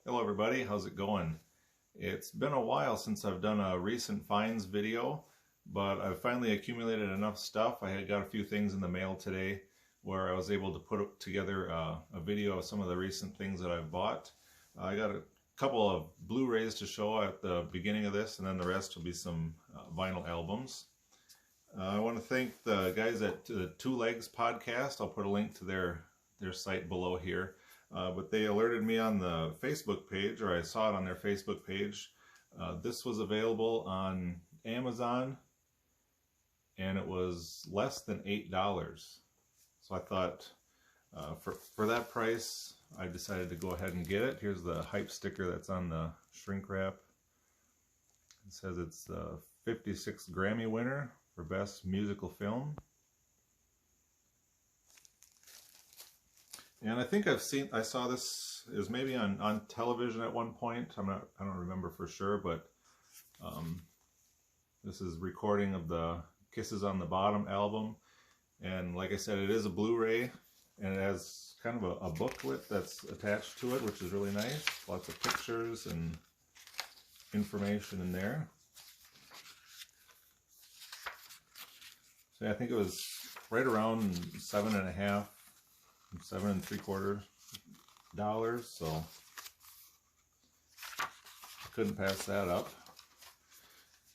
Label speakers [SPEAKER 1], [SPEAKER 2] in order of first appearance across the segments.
[SPEAKER 1] Hello everybody, how's it going? It's been a while since I've done a recent finds video, but I've finally accumulated enough stuff. I had got a few things in the mail today where I was able to put together a video of some of the recent things that I've bought. I got a couple of Blu-rays to show at the beginning of this, and then the rest will be some vinyl albums. I want to thank the guys at the Two Legs podcast. I'll put a link to their site below here. But they alerted me on the Facebook page, or I saw it on their Facebook page. This was available on Amazon, and it was less than $8. So I thought, for that price, I decided to go ahead and get it. Here's the hype sticker that's on the shrink wrap. It says it's the 56th Grammy winner for Best Musical Film. And I think I saw this is maybe on television at one point. I don't remember for sure, but this is recording of the Kisses on the Bottom album. And like I said, it is a Blu-ray, and it has kind of a booklet that's attached to it, which is really nice. Lots of pictures and information in there. So I think it was right around $7.50, $7.75, so couldn't pass that up.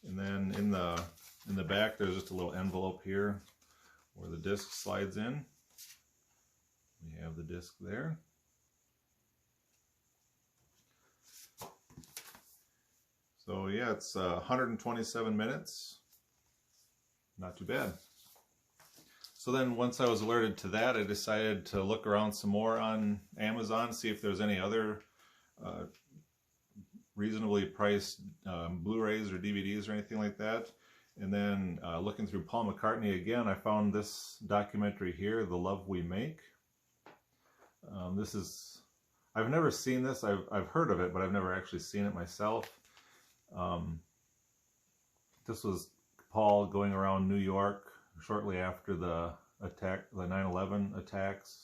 [SPEAKER 1] And then in the back, there's just a little envelope here where the disc slides in. We have the disc there. So yeah, it's 127 minutes. Not too bad. So then once I was alerted to that, I decided to look around some more on Amazon, see if there's any other reasonably priced Blu-rays or DVDs or anything like that. And then looking through Paul McCartney again, I found this documentary here, The Love We Make. I've never seen this. I've heard of it, but I've never actually seen it myself. This was Paul going around New York shortly after the attack, the 9/11 attacks,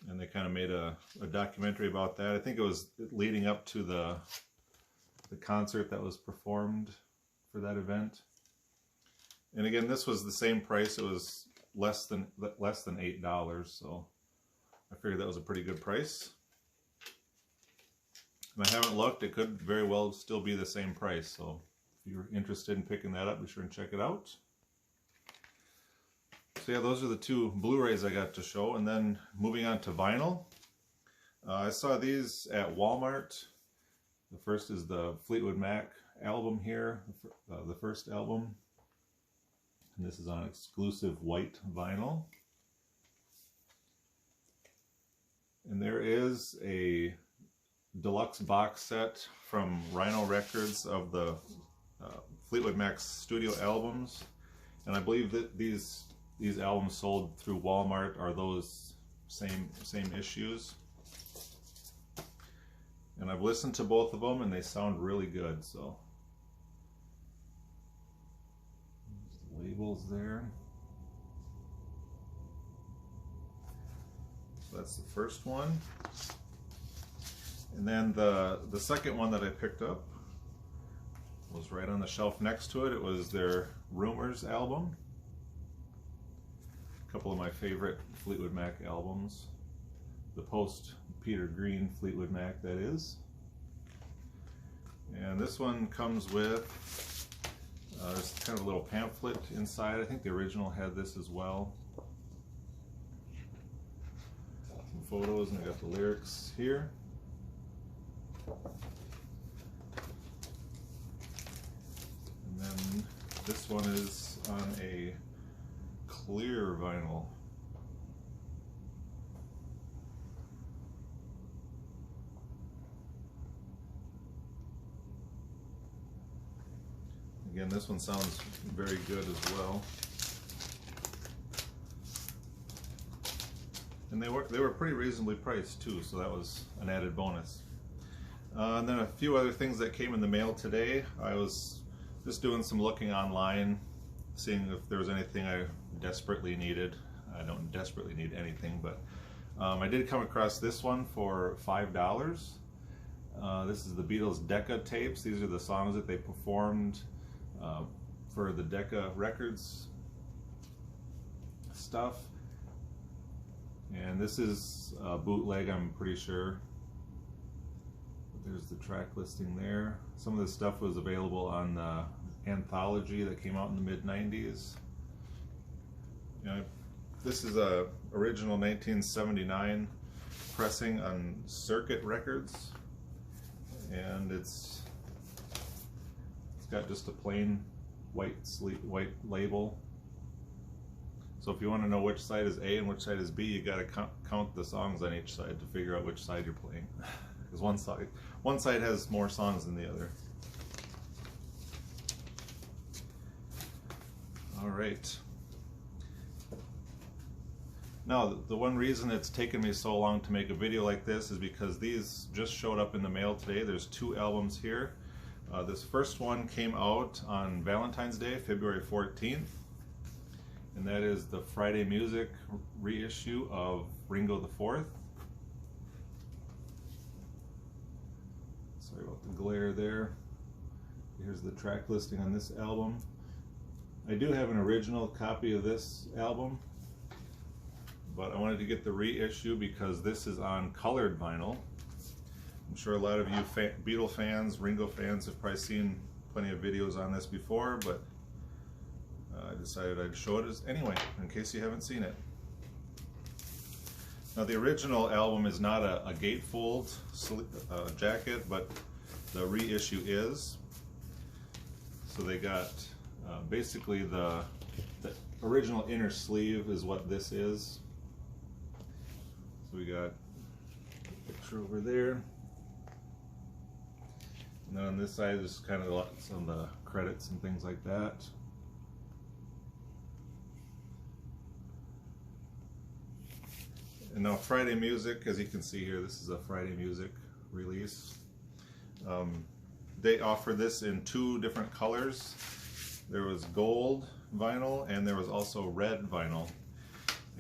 [SPEAKER 1] and they kind of made a documentary about that. I think it was leading up to the concert that was performed for that event. And again, this was the same price. It was less than $8, so I figured that was a pretty good price. And I haven't looked. It could very well still be the same price, so if you're interested in picking that up, be sure and check it out. So yeah, those are the two Blu-rays I got to show. And then moving on to vinyl, I saw these at Walmart. The first is the Fleetwood Mac album here, the first album. And this is on exclusive white vinyl. And there is a deluxe box set from Rhino Records of the Fleetwood Mac's studio albums. And I believe that these albums sold through Walmart are those same issues. And I've listened to both of them, and they sound really good. So there's the labels there. So that's the first one. And then the second one that I picked up was right on the shelf next to it. It was their Rumors album. A couple of my favorite Fleetwood Mac albums. The post Peter Green Fleetwood Mac, that is. And this one comes with there's kind of a little pamphlet inside. I think the original had this as well. Some photos, and I got the lyrics here. And then this one is on a clear vinyl. Again, this one sounds very good as well. And they were pretty reasonably priced too, so that was an added bonus. And then a few other things that came in the mail today. I was just doing some looking online, seeing if there was anything I desperately needed. I don't desperately need anything, but I did come across this one for $5. This is the Beatles Decca tapes. These are the songs that they performed for the Decca Records stuff. And this is bootleg, I'm pretty sure. There's the track listing there. Some of this stuff was available on the anthology that came out in the mid-90s. This is a original 1979 pressing on Circuit Records, and it's got just a plain white label. So if you want to know which side is A and which side is B, you got to count the songs on each side to figure out which side you're playing. Because one side has more songs than the other. All right. Now, the one reason it's taken me so long to make a video like this is because these just showed up in the mail today. There's 2 albums here. This first one came out on Valentine's Day, February 14th. And that is the Friday Music reissue of Ringo the Fourth. Sorry about the glare there. Here's the track listing on this album. I do have an original copy of this album, but I wanted to get the reissue because this is on colored vinyl. I'm sure a lot of you Beatle fans, Ringo fans have probably seen plenty of videos on this before, but I decided I'd show it anyway, in case you haven't seen it. Now, the original album is not a gatefold jacket, but the reissue is. So they got basically the original inner sleeve is what this is. So we got a picture over there. And then on this side is kind of some of the credits and things like that. And now Friday Music, as you can see here, this is a Friday Music release. They offer this in 2 different colors. There was gold vinyl and there was also red vinyl.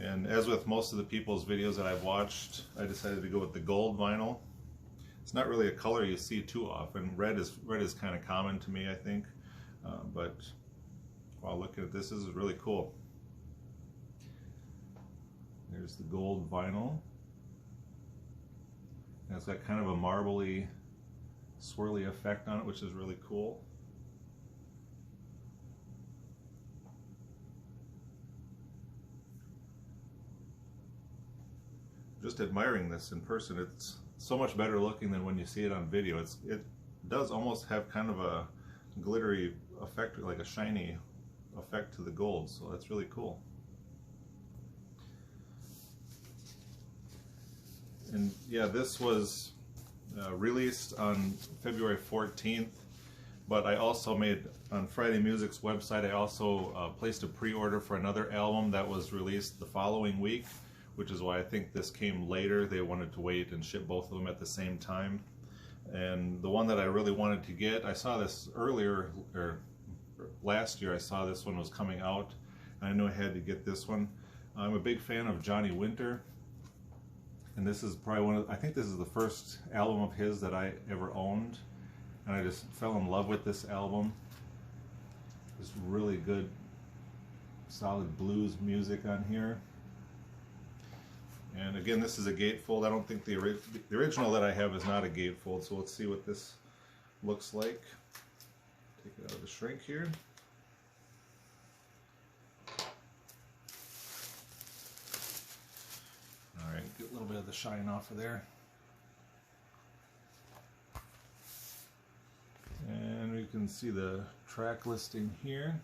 [SPEAKER 1] And as with most of the people's videos that I've watched, I decided to go with the gold vinyl. It's not really a color you see too often. Red is kind of common to me, I think. But while looking at this is really cool. There's the gold vinyl. And it's got kind of a marbly, swirly effect on it, which is really cool. Just admiring this in person. It's so much better looking than when you see it on video. It does almost have kind of a glittery effect, like a shiny effect to the gold, so that's really cool. And yeah, this was released on February 14th, but I also made, on Friday Music's website, I also placed a pre-order for another album that was released the following week, which is why I think this came later. They wanted to wait and ship both of them at the same time. And the one that I really wanted to get, I saw this earlier, or last year I saw this one was coming out, and I knew I had to get this one. I'm a big fan of Johnny Winter. And this is probably I think this is the first album of his that I ever owned. And I just fell in love with this album. It's really good, solid blues music on here. And again, this is a gatefold. I don't think the original that I have is not a gatefold. So let's see what this looks like. Take it out of the shrink here. Alright, get a little bit of the shine off of there. And we can see the track listing here.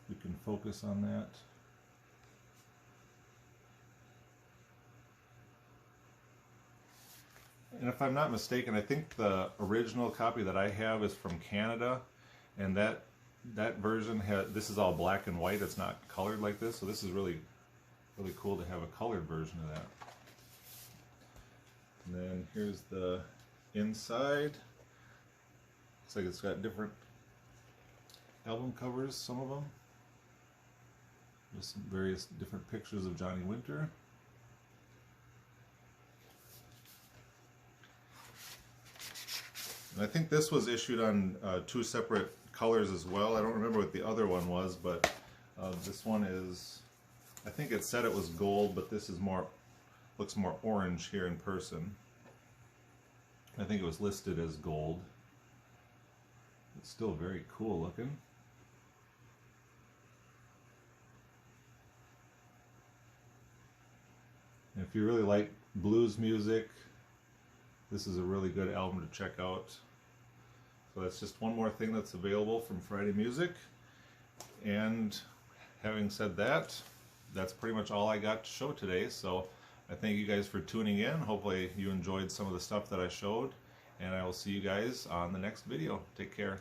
[SPEAKER 1] We can focus on that. And if I'm not mistaken, I think the original copy that I have is from Canada, and that version this is all black and white. It's not colored like this, so this is really cool to have a colored version of that. And then here's the inside. Looks like it's got different album covers, some of them. Just some various different pictures of Johnny Winter. And I think this was issued on 2 separate colors as well. I don't remember what the other one was, but this one is, I think it said it was gold, but this is more, looks more orange here in person. I think it was listed as gold. It's still very cool looking. And if you really like blues music, this is a really good album to check out. So that's just one more thing that's available from Friday Music. And having said that, that's pretty much all I got to show today. So I thank you guys for tuning in. Hopefully you enjoyed some of the stuff that I showed. And I will see you guys on the next video. Take care.